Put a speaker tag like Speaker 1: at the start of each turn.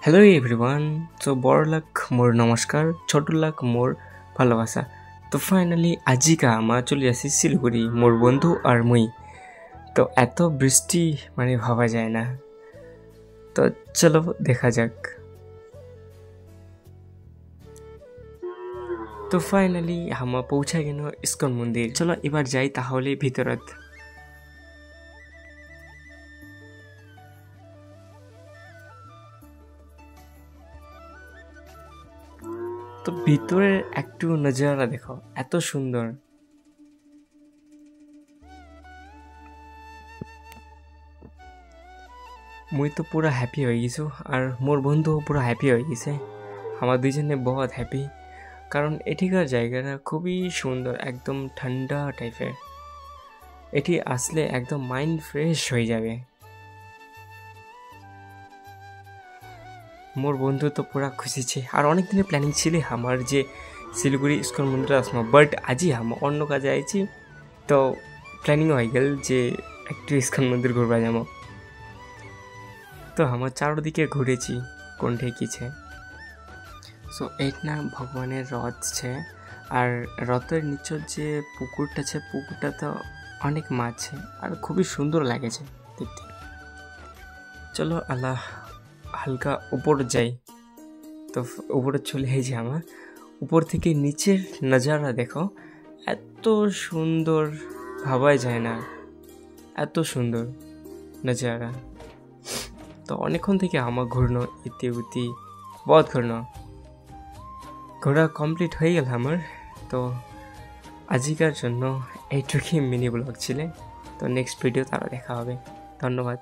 Speaker 1: Hello everyone. सो बड़लाक मोर नमस्कार, छोटलाक मोर ভালোবাসা। তো ফাইনালি আজিকা আমা চলে আসি শিলিগুড়ি, মোর বন্ধু আর মুই। তো এত বৃষ্টি মানে ভাবা যায় না। তো চলো দেখা যাক। তো ফাইনালি আমা পৌঁছা গেল ইস্কন মন্দির। চলো এবার যাই তাহলে ভিতরত। তো ভিতরের একটু নজারা দেখো, এত সুন্দর। মুই তো পুরা হ্যাপি হয়ে গেছো আর মোর বন্ধুও পুরা হ্যাপি হয়ে গেছে। আমার দুজনে বহুত হ্যাপি, কারণ এঠিকার জায়গাটা খুবই সুন্দর, একদম ঠান্ডা টাইপের। এটি আসলে একদম মাইন্ড ফ্রেশ হয়ে যাবে। মোর বন্ধু তো পুরা খুশি ছে। আর অনেক দিনের প্ল্যানিং ছিল আমার যে শিলিগুড়ি ইস্কন মন্দিরে আসবো, বাট আজি আমার অন্য কাজে আইছি। তো প্ল্যানিং হয়ে গেল যে একটু ইস্কন মন্দির ঘুরবা যাবো। তো আমার চারদিকে ঘুরেছি কোনঠে কি ছে। সো এইটা ভগবানের রথ ছে, আর রথের নিচের যে পুকুরটা ছে, পুকুরটা তো অনেক মাছ ছে আর খুবই সুন্দর লাগেছে দেখতে। চলো আল্লাহ হালকা উপর যাই। তো উপরে চলে এসেছি আমার। উপর থেকে নিচের নজারা দেখো, এত সুন্দর ভাবাই যায় না, এত সুন্দর নজারা। তো অনেকক্ষণ থেকে আমার ঘুরনো ইতি উতি বহুত ঘোরা কমপ্লিট হয়ে গেল আমার। তো আজিকার জন্য এইটুকুই মিনি ব্লগ ছিল। তো নেক্সট ভিডিও তারা দেখা হবে। ধন্যবাদ।